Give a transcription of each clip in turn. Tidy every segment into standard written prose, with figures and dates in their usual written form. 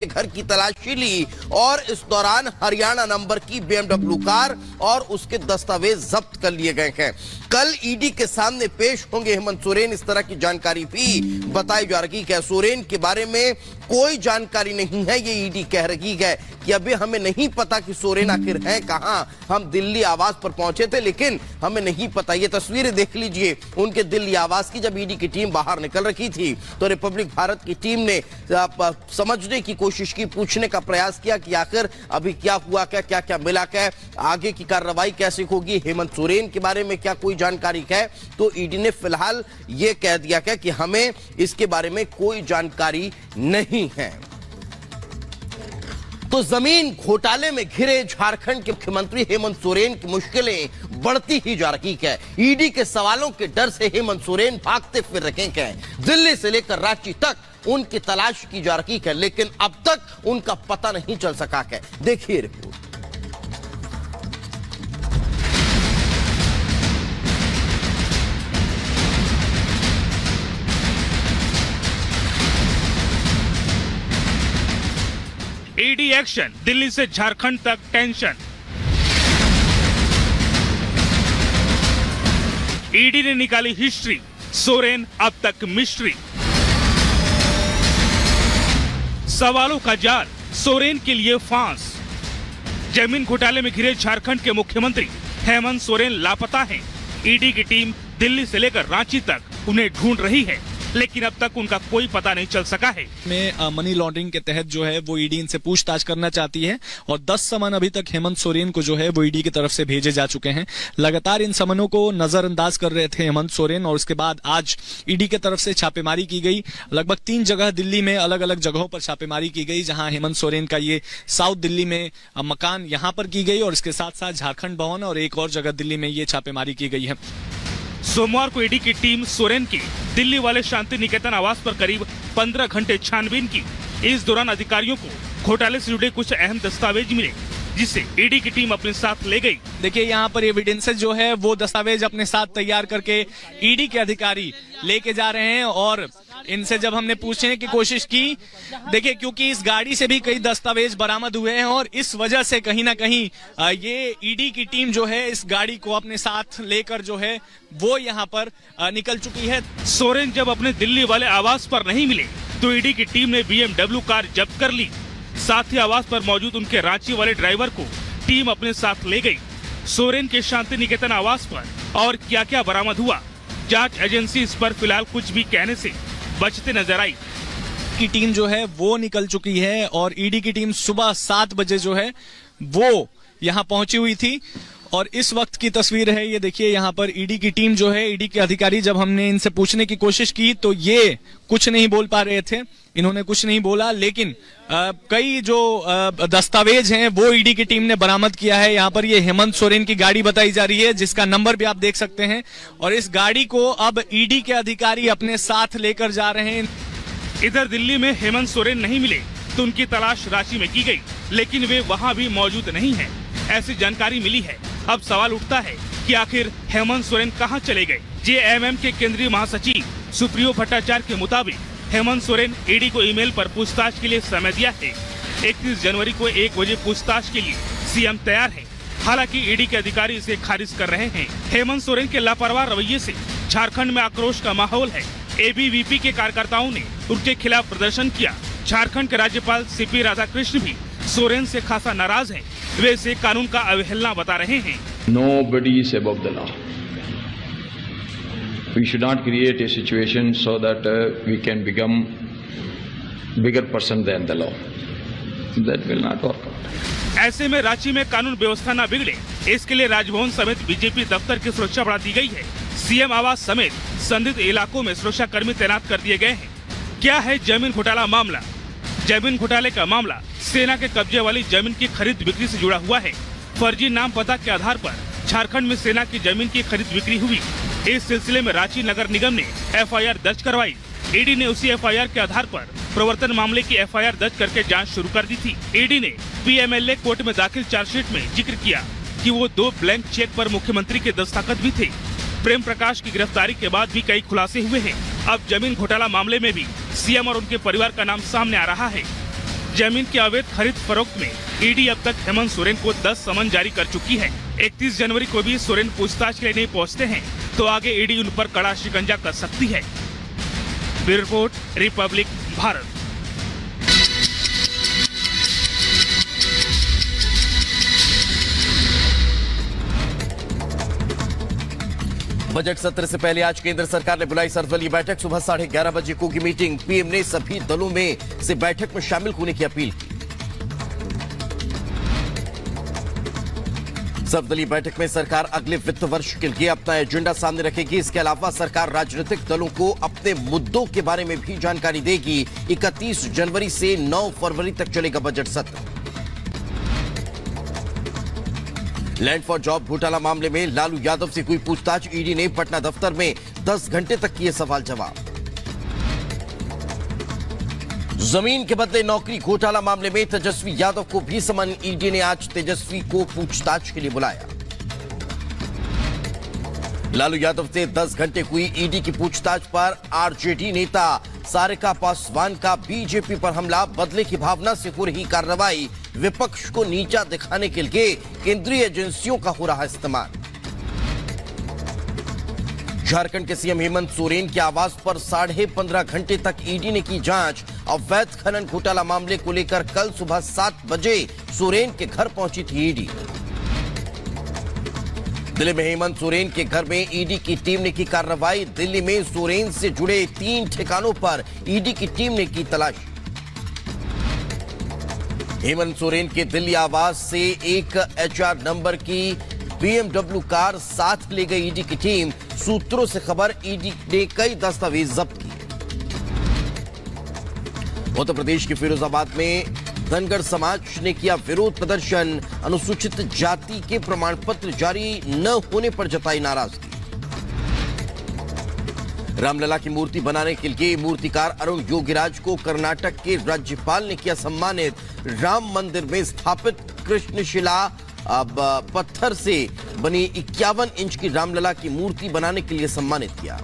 घर की तलाशी ली और इस दौरान हरियाणा नंबर की BMW कार और उसके दस्तावेज जब्त कर लिए गए हैं। कल ईडी के सामने पेश होंगे हेमंत सोरेन। इस तरह की जानकारी भी बताई जा रही है। सोरेन के बारे में कोई जानकारी नहीं है। ये ईडी कह रही है कि अभी हमें नहीं पता कि सोरेन आखिर हैं कहां। हम दिल्ली आवास पर पहुंचे थे लेकिन हमें नहीं पता। ये तस्वीरें देख लीजिए उनके दिल्ली आवास की। जब ईडी की टीम बाहर निकल रही थी तो रिपब्लिक भारत की टीम ने समझने की कोशिश की, पूछने का प्रयास किया कि आखिर अभी क्या हुआ, क्या क्या मिला, क्या आगे की कार्रवाई कैसे होगी, हेमंत सोरेन के बारे में क्या कोई जानकारी है। तो ईडी ने फिलहाल यह कह दिया कि हमें इसके बारे में कोई जानकारी नहीं है। तो जमीन घोटाले में घिरे झारखंड के मुख्यमंत्री हेमंत सोरेन की मुश्किलें बढ़ती ही जा रही है। ईडी के सवालों के डर से हेमंत सोरेन भागते फिर रहे हैं। दिल्ली से लेकर रांची तक उनकी तलाश की जा रही है लेकिन अब तक उनका पता नहीं चल सका है। देखिए रिपोर्ट। ईडी एक्शन, दिल्ली से झारखंड तक टेंशन। ईडी ने निकाली हिस्ट्री, सोरेन अब तक मिस्ट्री। सवालों का जाल, सोरेन के लिए फांस। जमीन घोटाले में घिरे झारखंड के मुख्यमंत्री हेमंत सोरेन लापता हैं। ईडी की टीम दिल्ली से लेकर रांची तक उन्हें ढूंढ रही है लेकिन अब तक उनका कोई पता नहीं चल सका है। में मनी लॉन्ड्रिंग के तहत जो है वो ईडी इनसे पूछताछ करना चाहती है और 10 समन अभी तक हेमंत सोरेन को जो है वो ईडी की तरफ से भेजे जा चुके हैं। लगातार इन समनों को नजरअंदाज कर रहे थे हेमंत सोरेन और उसके बाद आज ईडी की तरफ से छापेमारी की गई। लगभग 3 जगह दिल्ली में अलग अलग जगहों पर छापेमारी की गई जहां हेमंत सोरेन का ये साउथ दिल्ली में मकान यहां पर की गई और इसके साथ साथ झारखंड भवन और एक और जगह दिल्ली में ये छापेमारी की गई है। सोमवार को ईडी की टीम सोरेन की दिल्ली वाले शांति निकेतन आवास पर करीब 15 घंटे छानबीन की। इस दौरान अधिकारियों को घोटाले से जुड़े कुछ अहम दस्तावेज मिले जिसे ईडी की टीम अपने साथ ले गई। देखिए यहाँ पर एविडेंसेस जो है वो दस्तावेज अपने साथ तैयार करके ईडी के अधिकारी लेके जा रहे हैं और इनसे जब हमने पूछने की कोशिश की, देखिए क्योंकि इस गाड़ी से भी कई दस्तावेज बरामद हुए हैं और इस वजह से कहीं ना कहीं ये ईडी की टीम जो है इस गाड़ी को अपने साथ लेकर जो है वो यहाँ पर निकल चुकी है। सोरेन जब अपने दिल्ली वाले आवास पर नहीं मिले तो ईडी की टीम ने BMW कार जब्त कर ली। साथ ही आवास पर मौजूद उनके रांची वाले ड्राइवर को टीम अपने साथ ले गई। सोरेन के शांति निकेतन आवास पर और क्या क्या बरामद हुआ, जांच एजेंसी इस पर फिलहाल कुछ भी कहने से बचते नजर आई। की टीम जो है वो निकल चुकी है और ईडी की टीम सुबह 7 बजे जो है वो यहाँ पहुंची हुई थी और इस वक्त की तस्वीर है। ये देखिए यहाँ पर ईडी की टीम जो है, ईडी के अधिकारी, जब हमने इनसे पूछने की कोशिश की तो ये कुछ नहीं बोल पा रहे थे। इन्होंने कुछ नहीं बोला लेकिन कई जो दस्तावेज हैं वो ईडी की टीम ने बरामद किया है। यहाँ पर ये हेमंत सोरेन की गाड़ी बताई जा रही है जिसका नंबर भी आप देख सकते हैं और इस गाड़ी को अब ईडी के अधिकारी अपने साथ लेकर जा रहे हैं। इधर दिल्ली में हेमंत सोरेन नहीं मिले तो उनकी तलाश रांची में की गई लेकिन वे वहां भी मौजूद नहीं है, ऐसी जानकारी मिली है। अब सवाल उठता है कि आखिर हेमंत सोरेन कहां चले गए। जेएमएम के केंद्रीय महासचिव सुप्रियो भट्टाचार्य के मुताबिक हेमंत सोरेन ईडी को ईमेल पर पूछताछ के लिए समय दिया है। 31 जनवरी को 1 बजे पूछताछ के लिए सीएम तैयार है। हालांकि ईडी के अधिकारी इसे खारिज कर रहे हैं। हेमंत सोरेन के लापरवाह रवैये से झारखंड में आक्रोश का माहौल है। एबीवीपी के कार्यकर्ताओं ने उनके खिलाफ प्रदर्शन किया। झारखंड के राज्यपाल सीपी राधाकृष्ण भी सोरेन से खासा नाराज है। वे इसे कानून का अवहेलना बता रहे हैं। Nobody is above the law. We should not create a situation so that we can become bigger person than the law. That will not work out. ऐसे में रांची में कानून व्यवस्था न बिगड़े, इसके लिए राजभवन समेत बीजेपी दफ्तर की सुरक्षा बढ़ा दी गई है। सीएम आवास समेत संदिग्ध इलाकों में सुरक्षा कर्मी तैनात कर दिए गए हैं। क्या है जमीन घोटाला मामला? जमीन घोटाले का मामला सेना के कब्जे वाली जमीन की खरीद बिक्री से जुड़ा हुआ है। फर्जी नाम पता के आधार पर झारखंड में सेना की जमीन की खरीद बिक्री हुई। इस सिलसिले में रांची नगर निगम ने एफआईआर दर्ज करवाई। ईडी ने उसी एफआईआर के आधार पर प्रवर्तन मामले की एफआईआर दर्ज करके जांच शुरू कर दी थी। ईडी ने पीएमएलए कोर्ट में दाखिल चार्जशीट में जिक्र किया कि वो 2 ब्लैंक चेक पर मुख्यमंत्री के दस्तखत भी थे। प्रेम प्रकाश की गिरफ्तारी के बाद भी कई खुलासे हुए हैं। अब जमीन घोटाला मामले में भी सीएम और उनके परिवार का नाम सामने आ रहा है। जमीन की अवैध खरीद फरोख्त में ईडी अब तक हेमंत सोरेन को 10 समन जारी कर चुकी है। 31 जनवरी को भी सोरेन पूछताछ के लिए नहीं पहुंचते हैं तो आगे ईडी उन पर कड़ा शिकंजा कर सकती है। Bureau report, Republic Bharat. Budget सत्र से पहले आज केंद्र सरकार ने बुलाई सर्वदलीय बैठक। सुबह 11:30 बजे होगी मीटिंग। पीएम ने सभी दलों में से बैठक में शामिल होने की अपील की। सर्वदलीय बैठक में सरकार अगले वित्त वर्ष के लिए अपना एजेंडा सामने रखेगी। इसके अलावा सरकार राजनीतिक दलों को अपने मुद्दों के बारे में भी जानकारी देगी। 31 जनवरी से 9 फरवरी तक चलेगा बजट सत्र। लैंड फॉर जॉब घोटाला मामले में लालू यादव से हुई पूछताछ। ईडी ने पटना दफ्तर में 10 घंटे तक किए सवाल जवाब। जमीन के बदले नौकरी घोटाला मामले में तेजस्वी यादव को भी समन। ईडी ने आज तेजस्वी को पूछताछ के लिए बुलाया। लालू यादव से 10 घंटे हुई ईडी की पूछताछ पर आरजेडी नेता सारिका पासवान का बीजेपी पर हमला। बदले की भावना से हो रही कार्रवाई। विपक्ष को नीचा दिखाने के लिए केंद्रीय एजेंसियों का हो रहा इस्तेमाल। झारखंड के सीएम हेमंत सोरेन के आवास पर 15.5 घंटे तक ईडी ने की जांच। अवैध खनन घोटाला मामले को लेकर कल सुबह 7 बजे सोरेन के घर पहुंची थी ईडी। दिल्ली में हेमंत सोरेन के घर में ईडी की टीम ने की कार्रवाई। दिल्ली में सोरेन से जुड़े 3 ठिकानों पर ईडी की टीम ने की तलाशी। हेमंत सोरेन के दिल्ली आवास से एक HR नंबर की BMW कार साथ ले गई ईडी की टीम। सूत्रों से खबर, ईडी ने कई दस्तावेज जब्त किए। उत्तर प्रदेश के फिरोजाबाद में धनगर समाज ने किया विरोध प्रदर्शन। अनुसूचित जाति के प्रमाण पत्र जारी न होने पर जताई नाराजगी। रामलला की मूर्ति बनाने के लिए मूर्तिकार अरुण योगीराज को कर्नाटक के राज्यपाल ने किया सम्मानित। राम मंदिर में स्थापित कृष्णशिला पत्थर से बनी 51 इंच की रामलला की मूर्ति बनाने के लिए सम्मानित किया।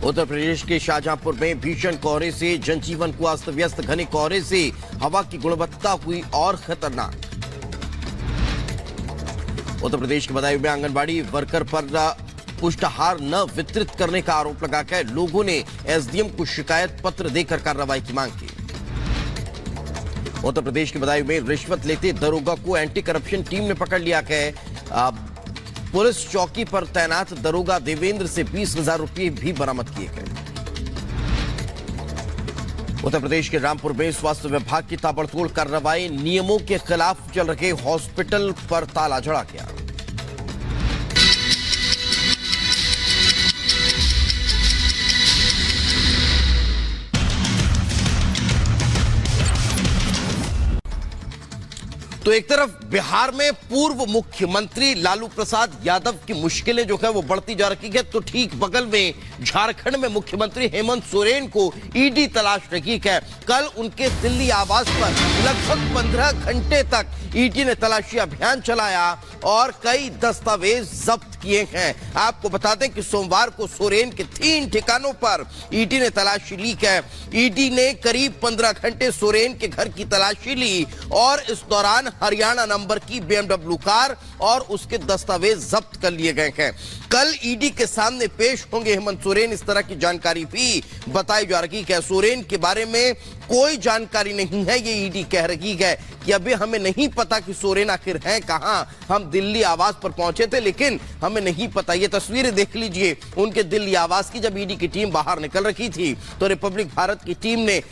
उत्तर प्रदेश के शाहजहांपुर में भीषण कोहरे से जनजीवन को अस्त व्यस्त। घने कोहरे से हवा की गुणवत्ता हुई और खतरनाक। उत्तर प्रदेश के बदायूं में आंगनबाड़ी वर्कर पर पुष्टाहार न वितरित करने का आरोप लगाकर लोगों ने एसडीएम को शिकायत पत्र देकर कार्रवाई की मांग की। उत्तर प्रदेश के बदायूं में रिश्वत लेते दरोगा को एंटी करप्शन टीम ने पकड़ लिया है। पुलिस चौकी पर तैनात दरोगा देवेंद्र से 20,000 रुपये भी बरामद किए गए। उत्तर प्रदेश के रामपुर में स्वास्थ्य विभाग की ताबड़तोड़ कार्रवाई। नियमों के खिलाफ चल रहे हॉस्पिटल पर ताला जड़ा गया। तो एक तरफ बिहार में पूर्व मुख्यमंत्री लालू प्रसाद यादव की मुश्किलें जो है वो बढ़ती जा रही है, तो ठीक बगल में झारखंड में मुख्यमंत्री हेमंत सोरेन को ईडी तलाश रही है। कल उनके दिल्ली आवास पर लगभग 15 घंटे तक ईडी ने तलाशी अभियान चलाया और कई दस्तावेज जब्त किए हैं। आपको बता दें कि सोमवार को सोरेन के 3 ठिकानों पर ईडी ने तलाशी ली है। ईडी ने करीब 15 घंटे सोरेन के घर की तलाशी ली और इस दौरान हरियाणा नंबर की BMW कार और उसके दस्तावेज जब्त कर लिए गए हैं। कल ईडी के सामने पेश होंगे हेमंत सोरेन। इस तरह की जानकारी भी बताई जा रही है। सोरेन के बारे में कोई जानकारी नहीं है, ये ईडी कह रही है कि अभी हमें नहीं पता कि सोरेन आखिर हैं कहां। हम दिल्ली आवास पर पहुंचे थे लेकिन हमें नहीं पता। ये तस्वीरें देख लीजिए उनके दिल्ली आवास की। जब ईडी की टीम बाहर निकल रही थी तो रिपब्लिक भारत की टीम ने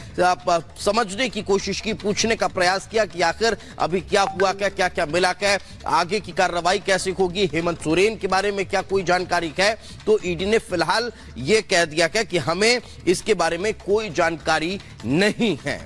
समझने की कोशिश की, पूछने का प्रयास किया कि आखिर अभी क्या हुआ, क्या क्या मिला, क्या आगे की कार्रवाई कैसे होगी, हेमंत सोरेन के बारे में क्या कोई जानकारी है। तो ईडी ने फिलहाल यह कह दिया है कि हमें इसके बारे में कोई जानकारी नहीं है।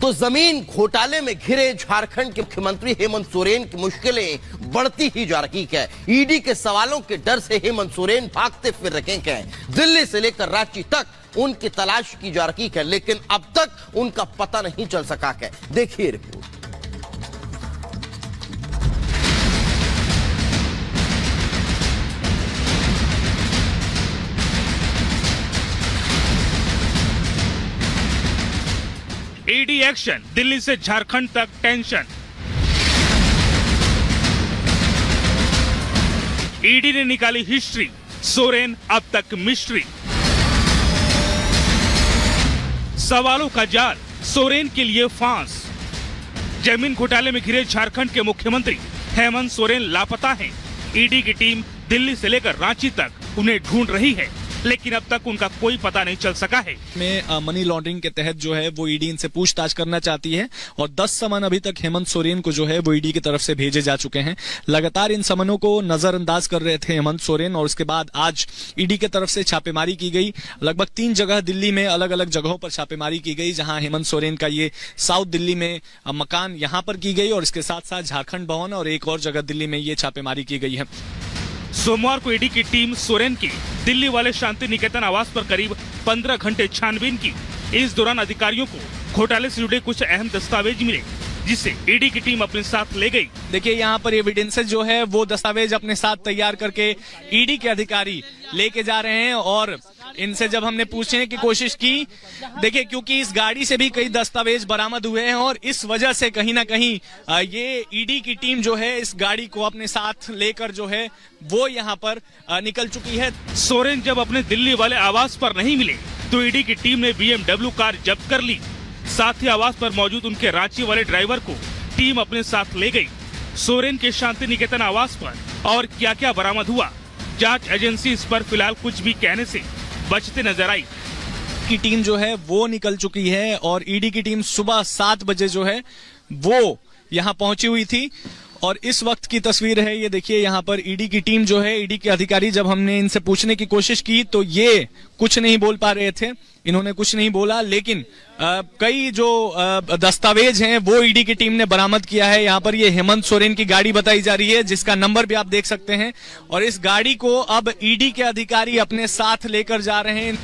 तो जमीन घोटाले में घिरे झारखंड के मुख्यमंत्री हेमंत सोरेन की मुश्किलें बढ़ती ही जा रही है। ईडी के सवालों के डर से हेमंत सोरेन भागते फिर रहे हैं। दिल्ली से लेकर रांची तक उनकी तलाश की जा रही है लेकिन अब तक उनका पता नहीं चल सका है। देखिए रिपोर्ट। ईडी एक्शन, दिल्ली से झारखंड तक टेंशन। ईडी ने निकाली हिस्ट्री, सोरेन अब तक मिस्ट्री। सवालों का जाल, सोरेन के लिए फांस। जमीन घोटाले में घिरे झारखंड के मुख्यमंत्री हेमंत सोरेन लापता हैं। ईडी की टीम दिल्ली से लेकर रांची तक उन्हें ढूंढ रही है, लेकिन अब तक उनका कोई पता नहीं चल सका है। में मनी लॉन्ड्रिंग के तहत जो है वो ईडी इनसे पूछताछ करना चाहती है और 10 समन अभी तक हेमंत सोरेन को जो है वो ईडी की तरफ से भेजे जा चुके हैं। लगातार इन समनों को नजरअंदाज कर रहे थे हेमंत सोरेन और उसके बाद आज ईडी की तरफ से छापेमारी की गई। लगभग 3 जगह दिल्ली में अलग अलग जगहों पर छापेमारी की गई, जहां हेमंत सोरेन का ये साउथ दिल्ली में मकान यहां पर की गई और इसके साथ साथ झारखंड भवन और एक और जगह दिल्ली में ये छापेमारी की गई है। सोमवार को ईडी की टीम सोरेन की दिल्ली वाले शांति निकेतन आवास पर करीब 15 घंटे छानबीन की। इस दौरान अधिकारियों को घोटाले से जुड़े कुछ अहम दस्तावेज मिले, जिसे ईडी की टीम अपने साथ ले गई। देखिए यहाँ पर एविडेंसेस जो है वो दस्तावेज अपने साथ तैयार करके ईडी के अधिकारी लेके जा रहे हैं और इनसे जब हमने पूछने की कोशिश की, देखिए क्योंकि इस गाड़ी से भी कई दस्तावेज बरामद हुए हैं और इस वजह से कहीं ना कहीं ये ईडी की टीम जो है इस गाड़ी को अपने साथ लेकर जो है वो यहाँ पर निकल चुकी है। सोरेन जब अपने दिल्ली वाले आवास पर नहीं मिले तो ईडी की टीम ने BMW कार जब्त कर ली। साथ ही आवास पर मौजूद उनके रांची वाले ड्राइवर को टीम अपने साथ ले गई। सोरेन के शांति निकेतन आवास पर और क्या क्या बरामद हुआ, जांच एजेंसी इस पर फिलहाल कुछ भी कहने से बचते नजर आई। की टीम जो है वो निकल चुकी है और ईडी की टीम सुबह 7 बजे जो है वो यहाँ पहुंची हुई थी और इस वक्त की तस्वीर है ये। देखिए यहाँ पर ईडी की टीम जो है, ईडी के अधिकारी, जब हमने इनसे पूछने की कोशिश की तो ये कुछ नहीं बोल पा रहे थे, इन्होंने कुछ नहीं बोला, लेकिन कई जो दस्तावेज हैं वो ईडी की टीम ने बरामद किया है। यहाँ पर ये हेमंत सोरेन की गाड़ी बताई जा रही है, जिसका नंबर भी आप देख सकते हैं और इस गाड़ी को अब ईडी के अधिकारी अपने साथ लेकर जा रहे हैं।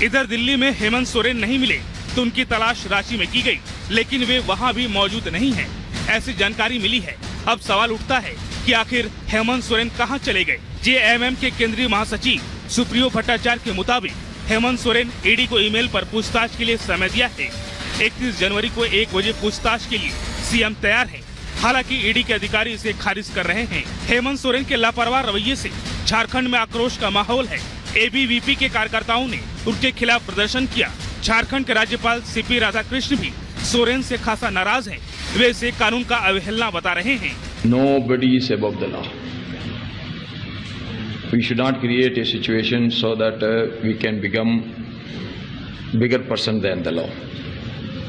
इधर दिल्ली में हेमंत सोरेन नहीं मिले तो उनकी तलाश रांची में की गई, लेकिन वे वहां भी मौजूद नहीं हैं, ऐसी जानकारी मिली है। अब सवाल उठता है कि आखिर हेमंत सोरेन कहां चले गए। जेएमएम के केंद्रीय महासचिव सुप्रियो भट्टाचार्य के मुताबिक हेमंत सोरेन ईडी को ईमेल पर पूछताछ के लिए समय दिया है। 31 जनवरी को 1 बजे पूछताछ के लिए सीएम तैयार है। हालांकि ईडी के अधिकारी इसे खारिज कर रहे हैं। हेमंत सोरेन के लापरवाह रवैये से झारखंड में आक्रोश का माहौल है। एबीवीपी के कार्यकर्ताओं ने उनके खिलाफ प्रदर्शन किया। झारखंड के राज्यपाल सीपी राधाकृष्ण भी सोरेन से खासा नाराज हैं। वे इसे कानून का अवहेलना बता रहे हैं। Nobody is above the law. We should not create a situation so that we can become bigger person than the law.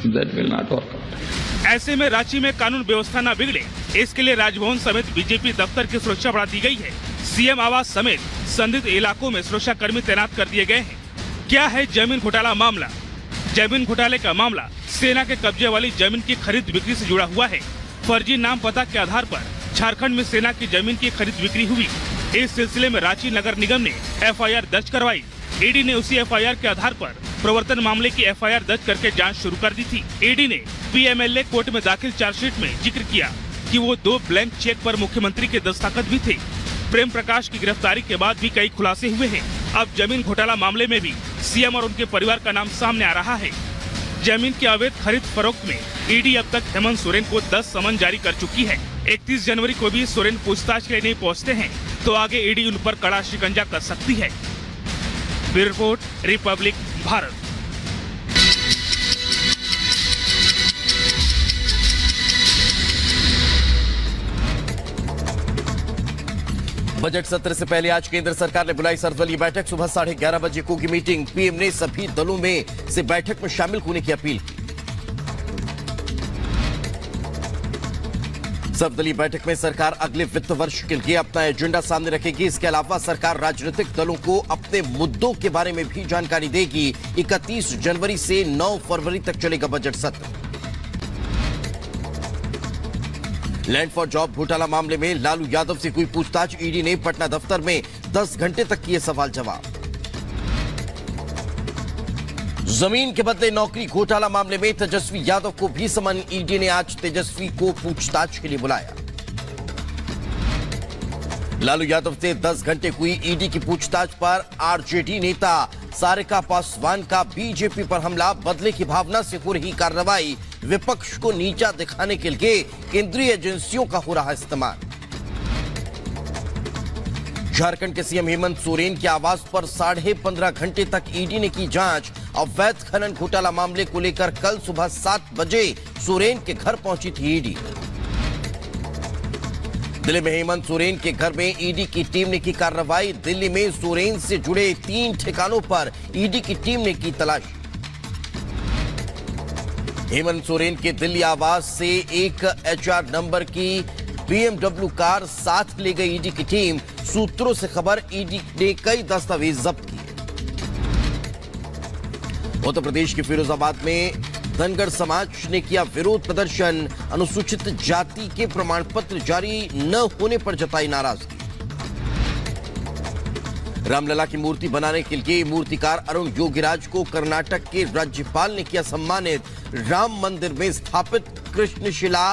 That will not work out. ऐसे में रांची में कानून व्यवस्था न बिगड़े, इसके लिए राजभवन समेत बीजेपी दफ्तर की सुरक्षा बढ़ा दी गई है। सीएम आवास समेत संदिग्ध इलाकों में सुरक्षा कर्मी तैनात कर दिए गए हैं। क्या है जमीन घोटाला मामला? जमीन घोटाले का मामला सेना के कब्जे वाली जमीन की खरीद बिक्री से जुड़ा हुआ है। फर्जी नाम पता के आधार पर झारखंड में सेना की जमीन की खरीद बिक्री हुई। इस सिलसिले में रांची नगर निगम ने एफआईआर दर्ज करवाई। ईडी ने उसी एफआईआर के आधार पर प्रवर्तन मामले की एफआईआर दर्ज करके जांच शुरू कर दी थी। ईडी ने पीएमएलए कोर्ट में दाखिल चार्जशीट में जिक्र किया कि वो 2 ब्लैंक चेक पर मुख्यमंत्री के दस्तखत भी थे। प्रेम प्रकाश की गिरफ्तारी के बाद भी कई खुलासे हुए हैं। अब जमीन घोटाला मामले में भी सीएम और उनके परिवार का नाम सामने आ रहा है। जमीन की अवैध खरीद फरोख्त में ईडी अब तक हेमंत सोरेन को 10 समन जारी कर चुकी है। 31 जनवरी को भी सोरेन पूछताछ के लिए नहीं पहुंचते हैं तो आगे ईडी उन पर कड़ा शिकंजा कर सकती है। Bureau report, Republic Bharat. Budget सत्र से पहले आज केंद्र सरकार ने बुलाई सर्वदलीय बैठक। सुबह 11:30 बजे होगी मीटिंग। पीएम ने सभी दलों में से बैठक में शामिल होने की अपील की। सर्वदलीय बैठक में सरकार अगले वित्त वर्ष के लिए अपना एजेंडा सामने रखेगी। इसके अलावा सरकार राजनीतिक दलों को अपने मुद्दों के बारे में भी जानकारी देगी। 31 जनवरी से 9 फरवरी तक चलेगा बजट सत्र। लैंड फॉर जॉब घोटाला मामले में लालू यादव से हुई पूछताछ। ईडी ने पटना दफ्तर में 10 घंटे तक किए सवाल जवाब। जमीन के बदले नौकरी घोटाला मामले में तेजस्वी यादव को भी समन। ईडी ने आज तेजस्वी को पूछताछ के लिए बुलाया। लालू यादव से 10 घंटे हुई ईडी की पूछताछ पर आरजेडी नेता सारिका पासवान का बीजेपी पर हमला, बदले की भावना से हो रही कार्रवाई, विपक्ष को नीचा दिखाने के लिए केंद्रीय एजेंसियों का हो रहा इस्तेमाल। झारखंड के सीएम हेमंत सोरेन के आवास पर 15.5 घंटे तक ईडी ने की जांच। अवैध खनन घोटाला मामले को लेकर कल सुबह 7 बजे सोरेन के घर पहुंची थी ईडी। दिल्ली में हेमंत सोरेन के घर में ईडी की टीम ने की कार्रवाई। दिल्ली में सोरेन से जुड़े 3 ठिकानों पर ईडी की टीम ने की तलाशी। हेमंत सोरेन के दिल्ली आवास से एक HR नंबर की BMW कार साथ ले गई ईडी की टीम। सूत्रों से खबर, ईडी ने कई दस्तावेज जब्त किए। उत्तर प्रदेश के फिरोजाबाद में धनगर समाज ने किया विरोध प्रदर्शन। अनुसूचित जाति के प्रमाण पत्र जारी न होने पर जताई नाराजगी। रामलला की मूर्ति बनाने के लिए मूर्तिकार अरुण योगीराज को कर्नाटक के राज्यपाल ने किया सम्मानित। राम मंदिर में स्थापित कृष्णशिला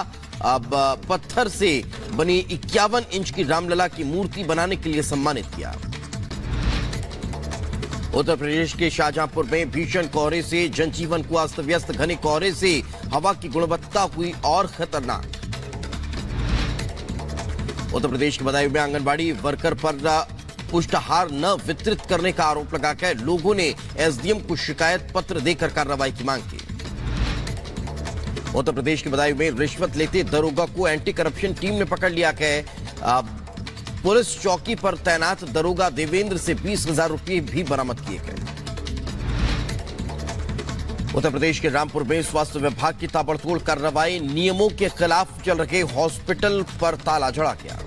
पत्थर से बनी 51 इंच की रामलला की मूर्ति बनाने के लिए सम्मानित किया। उत्तर प्रदेश के शाहजहांपुर में भीषण कोहरे से जनजीवन को अस्त व्यस्त। घने कोहरे से हवा की गुणवत्ता हुई और खतरनाक। उत्तर प्रदेश के बदायूं में आंगनबाड़ी वर्कर पर पुष्टाहार न वितरित करने का आरोप लगाकर लोगों ने एसडीएम को शिकायत पत्र देकर कार्रवाई की मांग की। उत्तर प्रदेश के बदायूं में रिश्वत लेते दरोगा को एंटी करप्शन टीम ने पकड़ लिया है। पुलिस चौकी पर तैनात दरोगा देवेंद्र से 20,000 रुपये भी बरामद किए गए। उत्तर प्रदेश के रामपुर में स्वास्थ्य विभाग की ताबड़तोड़ कार्रवाई। नियमों के खिलाफ चल रहे हॉस्पिटल पर ताला जड़ा गया।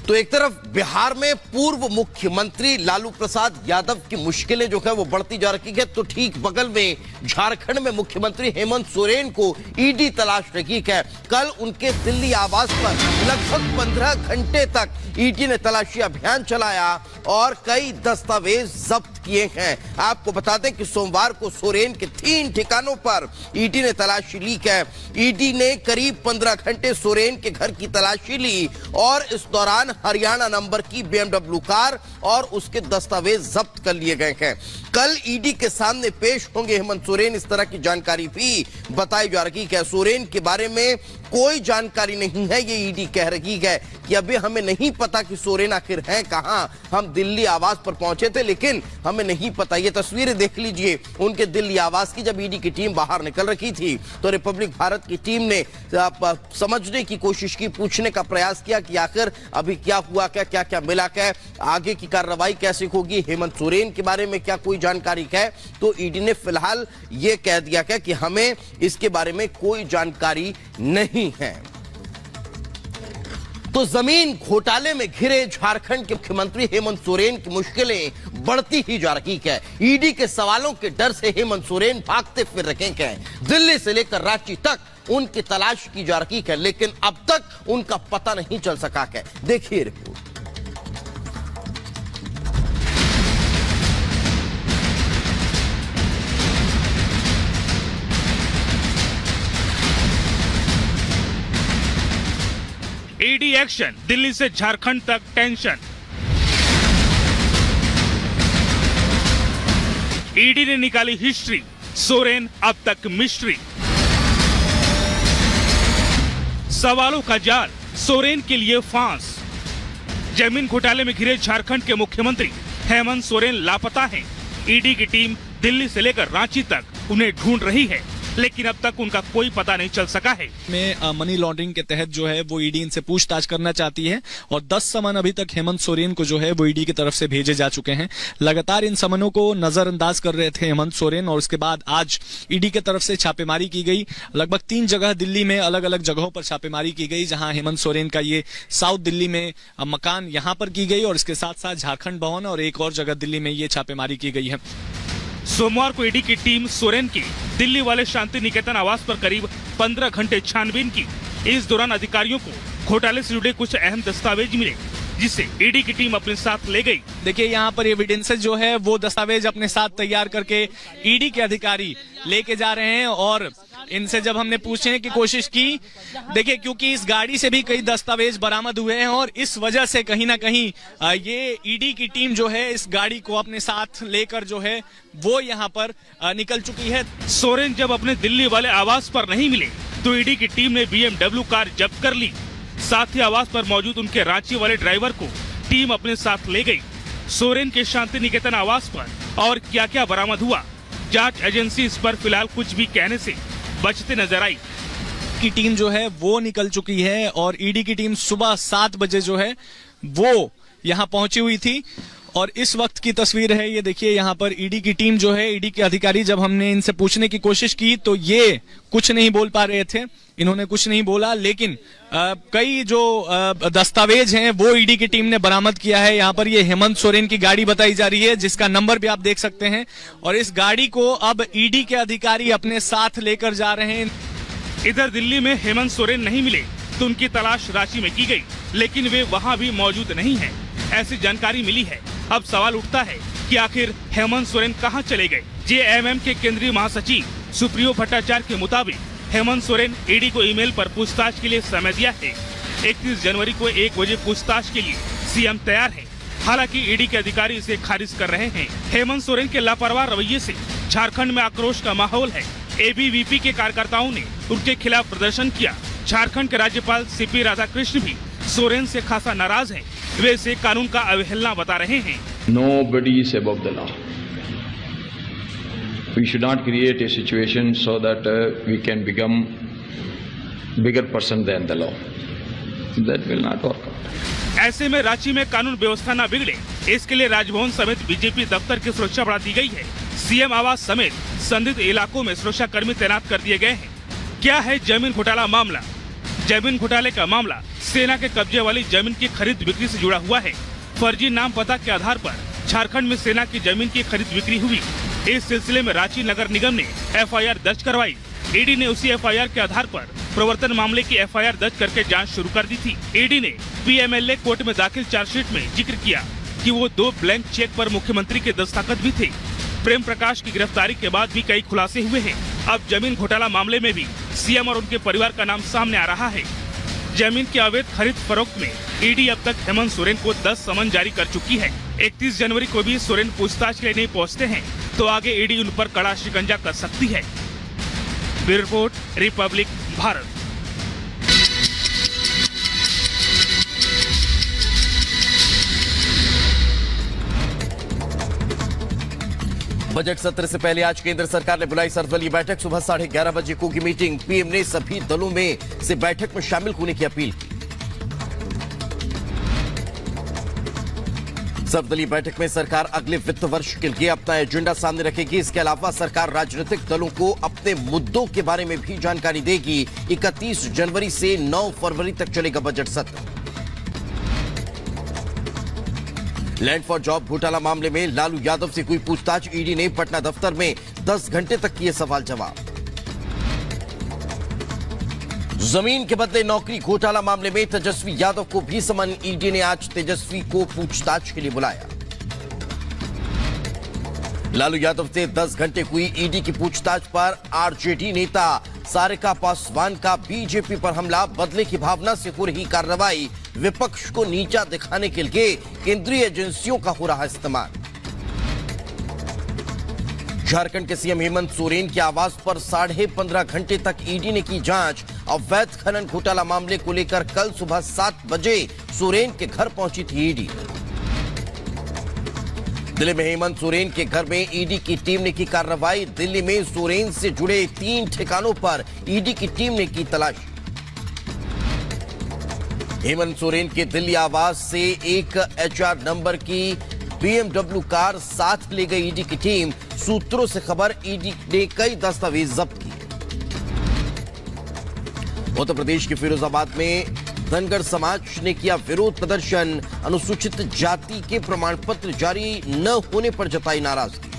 तो एक तरफ बिहार में पूर्व मुख्यमंत्री लालू प्रसाद यादव की मुश्किलें जो है वो बढ़ती जा रही है, तो ठीक बगल में झारखंड में मुख्यमंत्री हेमंत सोरेन को ईडी तलाश रही है। कल उनके दिल्ली आवास पर लगभग 15 घंटे तक ईडी ने तलाशी अभियान चलाया और कई दस्तावेज जब्त किए हैं। आपको बता दें कि सोमवार को सोरेन के 3 ठिकानों पर ईडी ने तलाशी ली है। ईडी ने करीब 15 घंटे सोरेन के घर की तलाशी ली और इस दौरान हरियाणा नंबर की BMW कार और उसके दस्तावेज जब्त कर लिए गए हैं। कल ईडी के सामने पेश होंगे हेमंत सोरेन, इस तरह की जानकारी भी बताई जा रही है। सोरेन के बारे में कोई जानकारी नहीं है, ये ईडी कह रही है कि अभी हमें नहीं पता कि सोरेन आखिर हैं कहां। हम दिल्ली आवास पर पहुंचे थे लेकिन हमें नहीं पता। ये तस्वीरें देख लीजिए उनके दिल्ली आवास की। जब ईडी की टीम बाहर निकल रही थी तो रिपब्लिक भारत की टीम ने समझने की कोशिश की, पूछने का प्रयास किया कि आखिर अभी क्या हुआ, क्या क्या मिला, क्या आगे की कार्रवाई कैसे होगी, हेमंत सोरेन के बारे में क्या कोई जानकारी है। तो ईडी ने फिलहाल यह कह दिया कि हमें इसके बारे में कोई जानकारी नहीं है। तो जमीन घोटाले में घिरे झारखंड के मुख्यमंत्री हेमंत सोरेन की मुश्किलें बढ़ती ही जा रही है। ईडी के सवालों के डर से हेमंत सोरेन भागते फिर रहे हैं। दिल्ली से लेकर रांची तक उनकी तलाश की जा रही है लेकिन अब तक उनका पता नहीं चल सका है। देखिए रिपोर्ट। ईडी एक्शन, दिल्ली से झारखंड तक टेंशन। ईडी ने निकाली हिस्ट्री, सोरेन अब तक मिस्ट्री। सवालों का जाल, सोरेन के लिए फांस। जमीन घोटाले में घिरे झारखंड के मुख्यमंत्री हेमंत सोरेन लापता हैं। ईडी की टीम दिल्ली से लेकर रांची तक उन्हें ढूंढ रही है लेकिन अब तक उनका कोई पता नहीं चल सका है। में मनी लॉन्ड्रिंग के तहत जो है वो ईडी इनसे पूछताछ करना चाहती है और 10 समन अभी तक हेमंत सोरेन को जो है वो ईडी की तरफ से भेजे जा चुके हैं। लगातार इन समनों को नजरअंदाज कर रहे थे हेमंत सोरेन और उसके बाद आज ईडी की तरफ से छापेमारी की गई। लगभग 3 जगह दिल्ली में अलग अलग जगहों पर छापेमारी की गई, जहां हेमंत सोरेन का ये साउथ दिल्ली में मकान यहां पर की गई और इसके साथ साथ झारखंड भवन और एक और जगह दिल्ली में ये छापेमारी की गई है। सोमवार को ईडी की टीम सोरेन की दिल्ली वाले शांति निकेतन आवास पर करीब 15 घंटे छानबीन की। इस दौरान अधिकारियों को घोटाले से जुड़े कुछ अहम दस्तावेज मिले। जिसे ईडी की टीम अपने साथ ले गई। देखिए यहाँ पर एविडेंसेस जो है वो दस्तावेज अपने साथ तैयार करके ईडी के अधिकारी लेके जा रहे हैं और इनसे जब हमने पूछने की कोशिश की, देखिए क्योंकि इस गाड़ी से भी कई दस्तावेज बरामद हुए हैं और इस वजह से कहीं ना कहीं ये ईडी की टीम जो है इस गाड़ी को अपने साथ लेकर जो है वो यहाँ पर निकल चुकी है। सोरेन जब अपने दिल्ली वाले आवास पर नहीं मिले तो ईडी की टीम ने BMW कार जब्त कर ली। साथ ही आवास पर मौजूद उनके रांची वाले ड्राइवर को टीम अपने साथ ले गई। सोरेन के शांति निकेतन आवास पर और क्या क्या बरामद हुआ, जांच एजेंसी इस पर फिलहाल कुछ भी कहने से बचते नजर आई। की टीम जो है वो निकल चुकी है और ईडी की टीम सुबह 7 बजे जो है वो यहाँ पहुंची हुई थी और इस वक्त की तस्वीर है ये देखिए। यहाँ पर ईडी की टीम जो है, ईडी के अधिकारी, जब हमने इनसे पूछने की कोशिश की तो ये कुछ नहीं बोल पा रहे थे, इन्होंने कुछ नहीं बोला, लेकिन कई जो दस्तावेज हैं वो ईडी की टीम ने बरामद किया है। यहाँ पर ये हेमंत सोरेन की गाड़ी बताई जा रही है जिसका नंबर भी आप देख सकते हैं और इस गाड़ी को अब ईडी के अधिकारी अपने साथ लेकर जा रहे हैं। इधर दिल्ली में हेमंत सोरेन नहीं मिले तो उनकी तलाश रांची में की गई, लेकिन वे वहां भी मौजूद नहीं हैं, ऐसी जानकारी मिली है। अब सवाल उठता है कि आखिर हेमंत सोरेन कहां चले गए। जेएमएम के केंद्रीय महासचिव सुप्रियो भट्टाचार्य के मुताबिक हेमंत सोरेन ईडी को ईमेल पर पूछताछ के लिए समय दिया है। 31 जनवरी को 1 बजे पूछताछ के लिए सीएम तैयार है। हालांकि ईडी के अधिकारी इसे खारिज कर रहे हैं। हेमंत सोरेन के लापरवाह रवैये से झारखंड में आक्रोश का माहौल है। एबीवीपी के कार्यकर्ताओं ने उनके खिलाफ प्रदर्शन किया। झारखंड के राज्यपाल सीपी राधाकृष्ण भी सोरेन से खासा नाराज हैं। वे इसे कानून का अवहेलना बता रहे हैं। Nobody is above the law. We should not create a situation so that we can become bigger person than the law. That will not work out. ऐसे में रांची में कानून व्यवस्था न बिगड़े, इसके लिए राजभवन समेत बीजेपी दफ्तर की सुरक्षा बढ़ा दी गई है। सीएम आवास समेत संदिग्ध इलाकों में सुरक्षा कर्मी तैनात कर दिए गए हैं। क्या है जमीन घोटाला मामला? जमीन घोटाले का मामला सेना के कब्जे वाली जमीन की खरीद बिक्री से जुड़ा हुआ है। फर्जी नाम पता के आधार पर झारखंड में सेना की जमीन की खरीद बिक्री हुई। इस सिलसिले में रांची नगर निगम ने एफआईआर दर्ज करवाई। ईडी ने उसी एफआईआर के आधार पर प्रवर्तन मामले की एफआईआर दर्ज करके जांच शुरू कर दी थी। ईडी ने पीएमएलए कोर्ट में दाखिल चार्जशीट में जिक्र किया कि वो 2 ब्लैंक चेक पर मुख्यमंत्री के दस्तखत भी थे। प्रेम प्रकाश की गिरफ्तारी के बाद भी कई खुलासे हुए हैं। अब जमीन घोटाला मामले में भी सीएम और उनके परिवार का नाम सामने आ रहा है। जमीन की अवैध खरीद फरोख्त में ईडी अब तक हेमंत सोरेन को 10 समन जारी कर चुकी है। 31 जनवरी को भी सोरेन पूछताछ के लिए नहीं पहुंचते हैं तो आगे ईडी उन पर कड़ा शिकंजा कर सकती है। Bureau report, Republic Bharat. Budget सत्र से पहले आज केंद्र सरकार ने बुलाई सर्वदलीय बैठक। सुबह 11:30 बजे होगी मीटिंग। पीएम ने सभी दलों में से बैठक में शामिल होने की अपील की। सर्वदलीय बैठक में सरकार अगले वित्त वर्ष के लिए अपना एजेंडा सामने रखेगी। इसके अलावा सरकार राजनीतिक दलों को अपने मुद्दों के बारे में भी जानकारी देगी। 31 जनवरी से 9 फरवरी तक चलेगा बजट सत्र। लैंड फॉर जॉब घोटाला मामले में लालू यादव से हुई पूछताछ। ईडी ने पटना दफ्तर में 10 घंटे तक किए सवाल जवाब। जमीन के बदले नौकरी घोटाला मामले में तेजस्वी यादव को भी समन। ईडी ने आज तेजस्वी को पूछताछ के लिए बुलाया। लालू यादव से 10 घंटे हुई ईडी की पूछताछ पर आरजेडी नेता सारिका पासवान का बीजेपी पर हमला। बदले की भावना से हो रही कार्रवाई, विपक्ष को नीचा दिखाने के लिए केंद्रीय एजेंसियों का हो रहा इस्तेमाल। झारखंड के सीएम हेमंत सोरेन के आवास पर 15.5 घंटे तक ईडी ने की जांच। अवैध खनन घोटाला मामले को लेकर कल सुबह 7 बजे सोरेन के घर पहुंची थी ईडी। दिल्ली में हेमंत सोरेन के घर में ईडी की टीम ने की कार्रवाई। दिल्ली में सोरेन से जुड़े 3 ठिकानों पर ईडी की टीम ने की तलाशी। हेमंत सोरेन के दिल्ली आवास से एक HR नंबर की BMW कार साथ ले गई ईडी की टीम। सूत्रों से खबर, ईडी ने कई दस्तावेज जब्त किए। उत्तर प्रदेश के फिरोजाबाद में धनगर समाज ने किया विरोध प्रदर्शन। अनुसूचित जाति के प्रमाण पत्र जारी न होने पर जताई नाराजगी।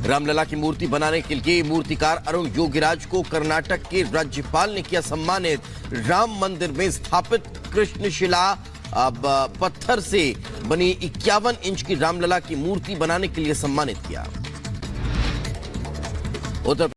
रामलला की मूर्ति बनाने के लिए मूर्तिकार अरुण योगीराज को कर्नाटक के राज्यपाल ने किया सम्मानित। राम मंदिर में स्थापित कृष्णशिला पत्थर से बनी 51 इंच की रामलला की मूर्ति बनाने के लिए सम्मानित किया। उत्तर